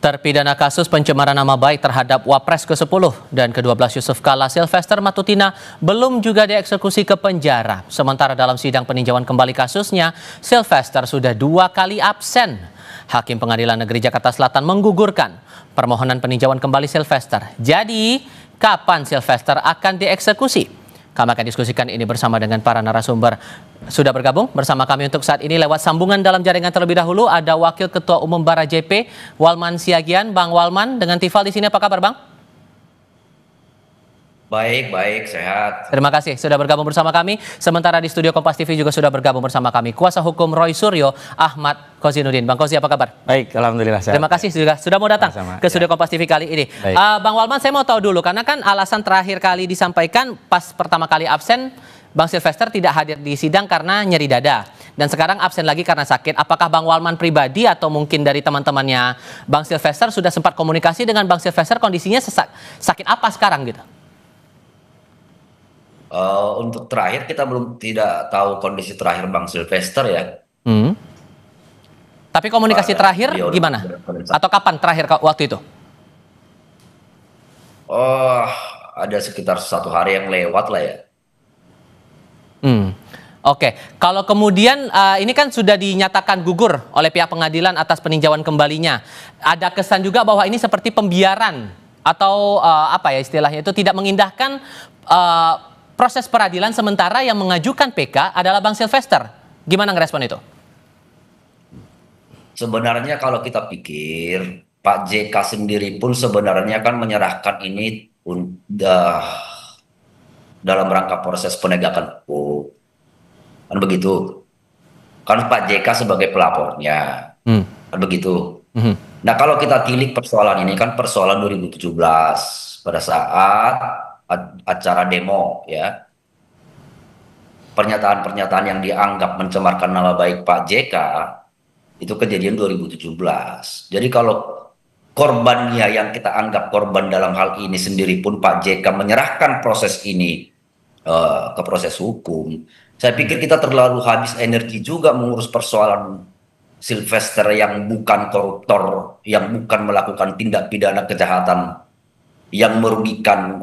Terpidana kasus pencemaran nama baik terhadap Wapres ke-10 dan ke-12 Yusuf Kala Sylvester Matutina belum juga dieksekusi ke penjara. Sementara dalam sidang peninjauan kembali kasusnya, Sylvester sudah 2 kali absen. Hakim Pengadilan Negeri Jakarta Selatan menggugurkan permohonan peninjauan kembali Sylvester. Jadi, kapan Sylvester akan dieksekusi? Kami akan diskusikan ini bersama dengan para narasumber. Sudah bergabung bersama kami untuk saat ini lewat sambungan dalam jaringan terlebih dahulu. Ada Wakil Ketua Umum Bara JP, Walman Siagian. Bang Walman, dengan Tifal di sini apa kabar, Bang? Baik, sehat. Terima kasih sudah bergabung bersama kami. Sementara di studio Kompas TV juga sudah bergabung bersama kami kuasa hukum Roy Suryo, Ahmad Kozinudin. Bang Kozi, apa kabar? Baik, alhamdulillah sehat. Terima kasih sudah mau datang ke studio Kompas TV kali ini. Bang Walman, saya mau tahu dulu karena kan alasan terakhir kali disampaikan pas pertama kali absen, Bang Sylvester tidak hadir di sidang karena nyeri dada. Dan sekarang absen lagi karena sakit. Apakah Bang Walman pribadi atau mungkin dari teman-temannya Bang Sylvester sudah sempat komunikasi dengan Bang Sylvester, kondisinya sakit apa sekarang gitu? Untuk terakhir kita tidak tahu kondisi terakhir Bang Sylvester ya. Tapi komunikasi terakhir gimana? Atau kapan terakhir waktu itu? Ada sekitar 1 hari yang lewat lah ya. Oke, kalau kemudian ini kan sudah dinyatakan gugur oleh pihak pengadilan atas peninjauan kembalinya. Ada kesan juga bahwa ini seperti pembiaran atau apa ya istilahnya itu, tidak mengindahkan proses peradilan, sementara yang mengajukan PK adalah Bang Sylvester. Gimana ngerespon itu? Sebenarnya kalau kita pikir, Pak JK sendiri pun sebenarnya kan menyerahkan ini dalam rangka proses penegakan hukum. Kan begitu. Kan Pak JK sebagai pelapornya. Kan begitu. Nah, kalau kita tilik persoalan ini kan persoalan 2017 pada saat acara demo ya, pernyataan-pernyataan yang dianggap mencemarkan nama baik Pak JK itu kejadian 2017. Jadi kalau korbannya yang kita anggap korban dalam hal ini sendiri pun Pak JK menyerahkan proses ini ke proses hukum, saya pikir kita terlalu habis energi juga mengurus persoalan Sylvester yang bukan koruptor, yang bukan melakukan tindak pidana kejahatan yang merugikan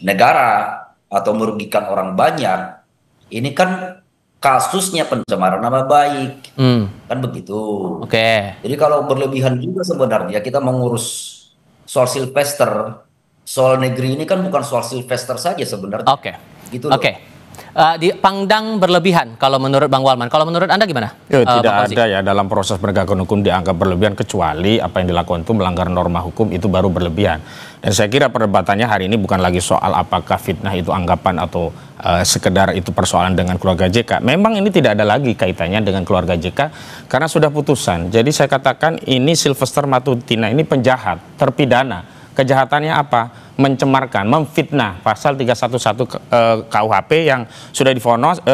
negara atau merugikan orang banyak. Ini kan kasusnya pencemaran nama baik, kan begitu. Oke. Jadi kalau berlebihan juga sebenarnya kita mengurus soal Sylvester, soal negeri ini kan bukan soal Sylvester saja sebenarnya. Oke. Gitu loh. Oke. Dipandang berlebihan kalau menurut Bang Walman. Kalau menurut Anda gimana? Tidak ada ya dalam proses penegakan hukum dianggap berlebihan, kecuali apa yang dilakukan itu melanggar norma hukum, itu baru berlebihan. Dan saya kira perdebatannya hari ini bukan lagi soal apakah fitnah itu anggapan atau sekedar itu persoalan dengan keluarga JK. Memang ini tidak ada lagi kaitannya dengan keluarga JK karena sudah putusan. Jadi saya katakan ini Sylvester Matutina ini penjahat, terpidana. Kejahatannya apa? Mencemarkan, memfitnah, pasal 311 KUHP yang sudah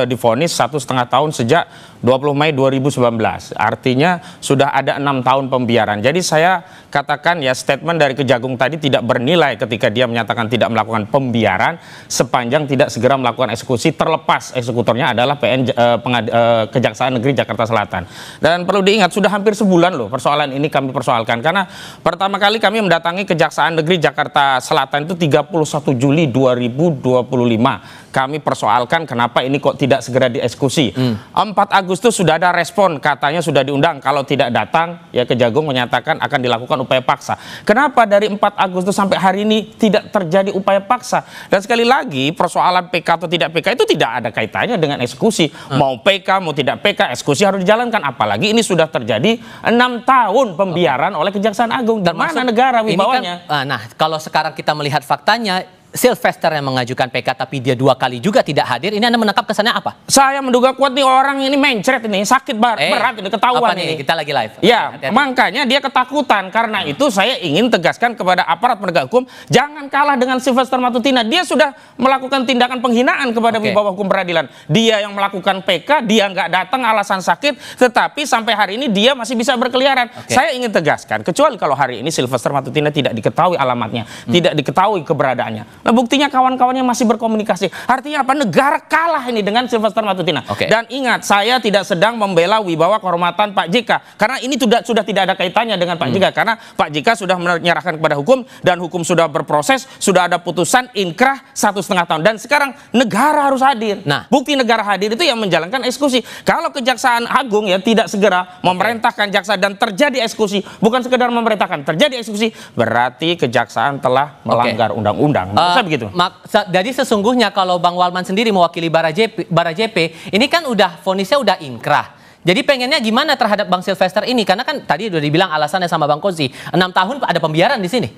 divonis 1,5 tahun sejak 20 Mei 2019. Artinya sudah ada 6 tahun pembiaran. Jadi saya katakan ya, statement dari Kejagung tadi tidak bernilai ketika dia menyatakan tidak melakukan pembiaran sepanjang tidak segera melakukan eksekusi, terlepas eksekutornya adalah Kejaksaan Negeri Jakarta Selatan. Dan perlu diingat sudah hampir sebulan loh persoalan ini kami persoalkan, karena pertama kali kami mendatangi Kejaksaan Negeri Jakarta Selatan itu 31 Juli 2025. Kami persoalkan kenapa ini kok tidak segera dieksekusi. 4 Agustus sudah ada respon, katanya sudah diundang. Kalau tidak datang, ya Kejagung menyatakan akan dilakukan upaya paksa. Kenapa dari 4 Agustus sampai hari ini tidak terjadi upaya paksa? Dan sekali lagi, persoalan PK atau tidak PK itu tidak ada kaitannya dengan eksekusi. Mau PK, mau tidak PK, eksekusi harus dijalankan. Apalagi ini sudah terjadi 6 tahun pembiaran oleh Kejaksaan Agung. Dan mana negara wibawanya? Nah, kalau sekarang kita melihat faktanya, Sylvester yang mengajukan PK tapi dia 2 kali juga tidak hadir. Ini Anda menangkap kesannya apa? Saya menduga kuat nih orang ini mencret ini, sakit berat ini, ketahuan ini. Kita lagi live. Ya, makanya dia ketakutan. Karena itu saya ingin tegaskan kepada aparat penegak hukum, jangan kalah dengan Sylvester Matutina. Dia sudah melakukan tindakan penghinaan kepada wibawa hukum peradilan. Dia yang melakukan PK, dia nggak datang alasan sakit, tetapi sampai hari ini dia masih bisa berkeliaran. Saya ingin tegaskan, kecuali kalau hari ini Sylvester Matutina tidak diketahui alamatnya, tidak diketahui keberadaannya. Nah, buktinya kawan-kawannya masih berkomunikasi. Artinya apa? Negara kalah ini dengan Sylvester Matutina. Dan ingat, saya tidak sedang membela wibawa kehormatan Pak JK, karena ini sudah tidak ada kaitannya dengan Pak JK, karena Pak JK sudah menyerahkan kepada hukum dan hukum sudah berproses, sudah ada putusan inkrah 1,5 tahun, dan sekarang negara harus hadir. Nah, bukti negara hadir itu yang menjalankan eksekusi. Kalau Kejaksaan Agung ya tidak segera memerintahkan jaksa dan terjadi eksekusi, bukan sekedar memerintahkan, terjadi eksekusi, berarti Kejaksaan telah melanggar undang-undang. Begitu. Jadi sesungguhnya kalau Bang Walman sendiri mewakili Barajp, ini kan udah vonisnya udah inkrah. Jadi pengennya gimana terhadap Bang Sylvester ini? Karena kan tadi udah dibilang alasannya sama Bang Kozi, 6 tahun ada pembiaran di sini.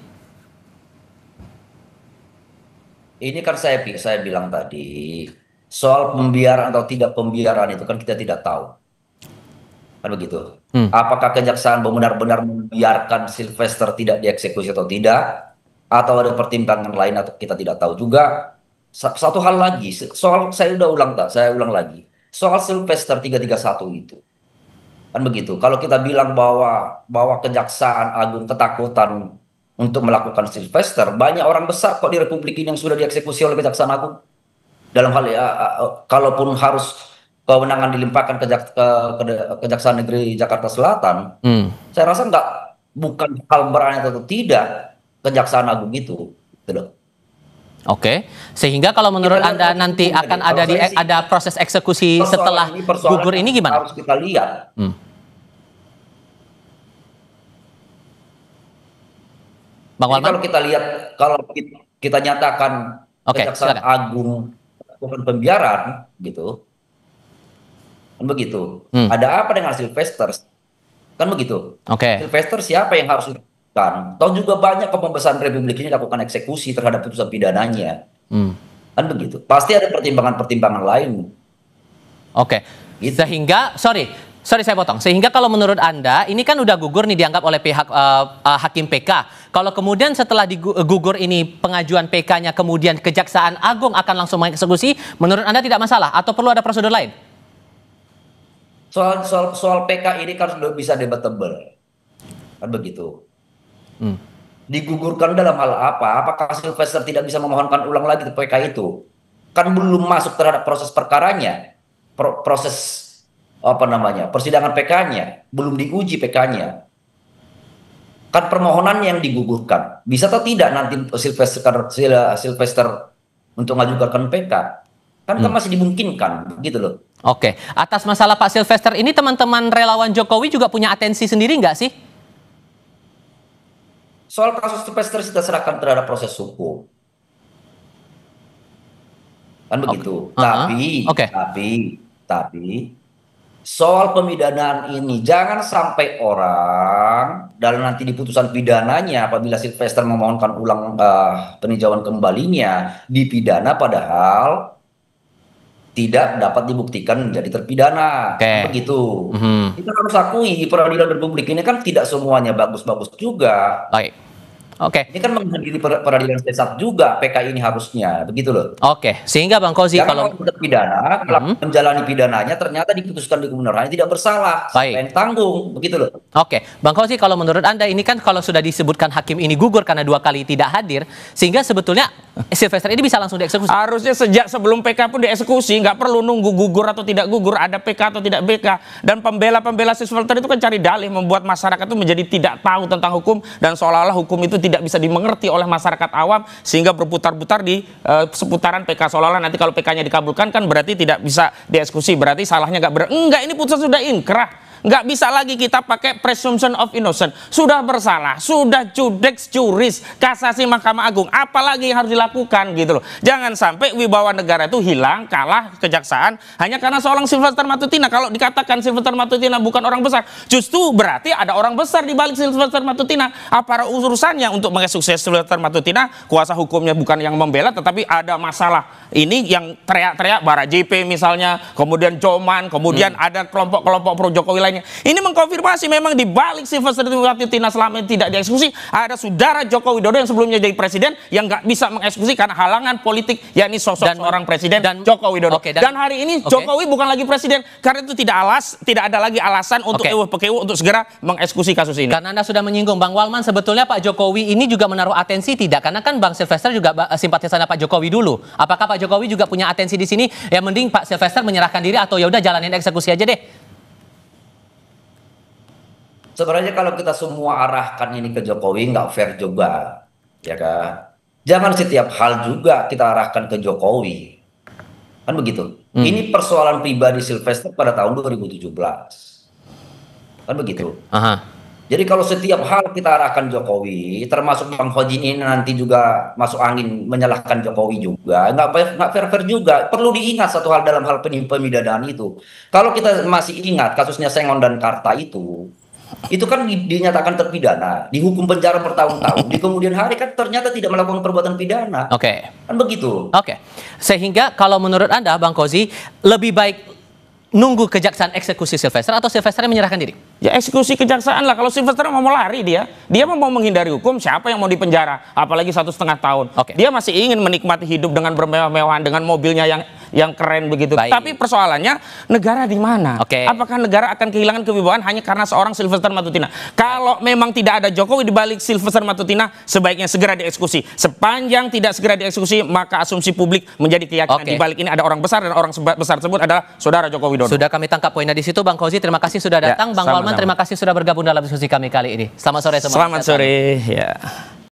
Ini kan saya bilang tadi, soal pembiaran atau tidak pembiaran itu kan kita tidak tahu. Kan begitu. Apakah Kejaksaan benar-benar membiarkan Sylvester tidak dieksekusi atau tidak? Atau ada pertimbangan lain atau kita tidak tahu juga. Satu hal lagi, soal saya ulang lagi. Soal Sylvester 331 itu. Kan begitu. Kalau kita bilang bahwa Kejaksaan Agung ketakutan untuk melakukan Sylvester, banyak orang besar kok di Republik ini yang sudah dieksekusi oleh Kejaksaan Agung. Dalam hal kalaupun harus kewenangan dilimpahkan ke Kejaksaan Negeri Jakarta Selatan, saya rasa bukan hal berani atau tidak Kejaksaan Agung itu. Oke, sehingga kalau menurut Anda nanti akan ada proses eksekusi setelah gugur ini gimana? Harus kita lihat. Bang Walman? Kalau kita lihat, kalau kita nyatakan Kejaksaan Agung bukan pembiaran, gitu, kan begitu. Ada apa dengan Sylvester? Kan begitu. Sylvester siapa yang harus dilakukan? Tahu juga banyak pembebasan Republik ini lakukan eksekusi terhadap putusan pidananya. Kan begitu. Pasti ada pertimbangan-pertimbangan lain. Gitu. Sehingga, sorry saya potong. Sehingga kalau menurut Anda, ini kan udah gugur nih dianggap oleh pihak Hakim PK. Kalau kemudian setelah gugur ini pengajuan PK-nya kemudian Kejaksaan Agung akan langsung mengeksekusi, menurut Anda tidak masalah atau perlu ada prosedur lain? Soal PK ini kan sudah bisa debatable. Kan begitu. Digugurkan dalam hal apa? Apakah Sylvester tidak bisa memohonkan ulang lagi ke PK itu? Kan belum masuk terhadap proses perkaranya, proses persidangan PK-nya, belum diuji PK-nya. Kan permohonan yang digugurkan. Bisa atau tidak nanti Sylvester untuk mengajukan PK? Kan masih dimungkinkan, gitu loh. Atas masalah Pak Sylvester ini teman-teman relawan Jokowi juga punya atensi sendiri nggak sih? Soal kasus Sylvester kita serahkan terhadap proses hukum. Kan begitu. Tapi soal pemidanaan ini jangan sampai orang dalam nanti di putusan pidananya apabila Sylvester memohonkan ulang peninjauan kembalinya dipidana padahal tidak dapat dibuktikan menjadi terpidana. Begitu. Kita harus akui peradilan Republik ini kan tidak semuanya bagus-bagus juga. Ini kan menghadiri peradilan sesat juga PK ini harusnya, begitu loh. Sehingga Bang Kozi kalau terpidana, menjalani pidananya ternyata diputuskan di kebenarannya tidak bersalah, siapa yang tanggung, begitu loh. Bang Kozi, kalau menurut Anda ini kan kalau sudah disebutkan hakim ini gugur karena 2 kali tidak hadir, sehingga sebetulnya Sylvester ini bisa langsung dieksekusi. Harusnya sejak sebelum PK pun dieksekusi, nggak perlu nunggu gugur atau tidak gugur, ada PK atau tidak PK. Dan pembela Sylvester itu kan cari dalih membuat masyarakat itu menjadi tidak tahu tentang hukum dan seolah-olah hukum itu tidak bisa dimengerti oleh masyarakat awam sehingga berputar-putar di seputaran PK, seolah-olah nanti kalau PK-nya dikabulkan kan berarti tidak bisa dieksekusi, berarti salahnya enggak, ini putusan sudah inkrah. Nggak bisa lagi kita pakai presumption of innocent. Sudah bersalah, sudah judex juris, kasasi Mahkamah Agung. Apalagi yang harus dilakukan gitu loh. Jangan sampai wibawa negara itu hilang, kalah Kejaksaan hanya karena seorang Sylvester Matutina. Kalau dikatakan Sylvester Matutina bukan orang besar, justru berarti ada orang besar di balik Sylvester Matutina. Apa urusannya untuk mengeksekusi Sylvester Matutina? Kuasa hukumnya bukan yang membela, tetapi ada masalah. Ini yang teriak-teriak Barajp misalnya, kemudian Joman, kemudian ada kelompok-kelompok pro Jokowi lainnya. Ini mengkonfirmasi memang di balik Sylvester Matutina selama ini tidak dieksekusi, ada saudara Joko Widodo yang sebelumnya jadi presiden yang nggak bisa mengeksekusi karena halangan politik, yakni sosok seorang presiden Joko Widodo. Dan hari ini Jokowi bukan lagi presiden karena itu tidak ada lagi alasan untuk untuk segera mengeksekusi kasus ini. Karena Anda sudah menyinggung, Bang Walman, sebetulnya Pak Jokowi ini juga menaruh atensi tidak? Karena kan Bang Sylvester juga simpatisan Pak Jokowi dulu. Apakah Pak Jokowi juga punya atensi di sini? Ya mending Pak Sylvester menyerahkan diri atau ya udah jalanin eksekusi aja deh. Sebenarnya kalau kita semua arahkan ini ke Jokowi nggak fair juga, ya kan? Jangan setiap hal juga kita arahkan ke Jokowi, kan begitu. Ini persoalan pribadi Sylvester pada tahun 2017, kan begitu. Jadi kalau setiap hal kita arahkan Jokowi, termasuk Bang Hojin ini nanti juga masuk angin menyalahkan Jokowi juga, nggak fair juga. Perlu diingat satu hal dalam hal pemidanaan itu. Kalau kita masih ingat kasusnya Sengon dan Karta itu kan dinyatakan terpidana, dihukum penjara bertahun-tahun, di kemudian hari kan ternyata tidak melakukan perbuatan pidana. Kan begitu. Sehingga kalau menurut Anda, Bang Kozi, lebih baik nunggu kejaksaan eksekusi Sylvester atau Sylvester menyerahkan diri? Ya eksekusi kejaksaan lah. Kalau Sylvester mau lari dia mau menghindari hukum, siapa yang mau dipenjara? Apalagi 1,5 tahun. Dia masih ingin menikmati hidup dengan bermewah-mewahan, dengan mobilnya yang keren begitu. Tapi persoalannya negara di mana? Apakah negara akan kehilangan kewibawaan hanya karena seorang Sylvester Matutina? Kalau memang tidak ada Jokowi di balik Sylvester Matutina, sebaiknya segera dieksekusi. Sepanjang tidak segera dieksekusi, maka asumsi publik menjadi keyakinan di balik ini ada orang besar, dan orang besar tersebut adalah saudara Joko Widodo. Sudah kami tangkap poinnya di situ, Bang Kozi. Terima kasih sudah datang, Bang Walman. Terima kasih sudah bergabung dalam diskusi kami kali ini. Selamat sore semua. Selamat sore. Ya.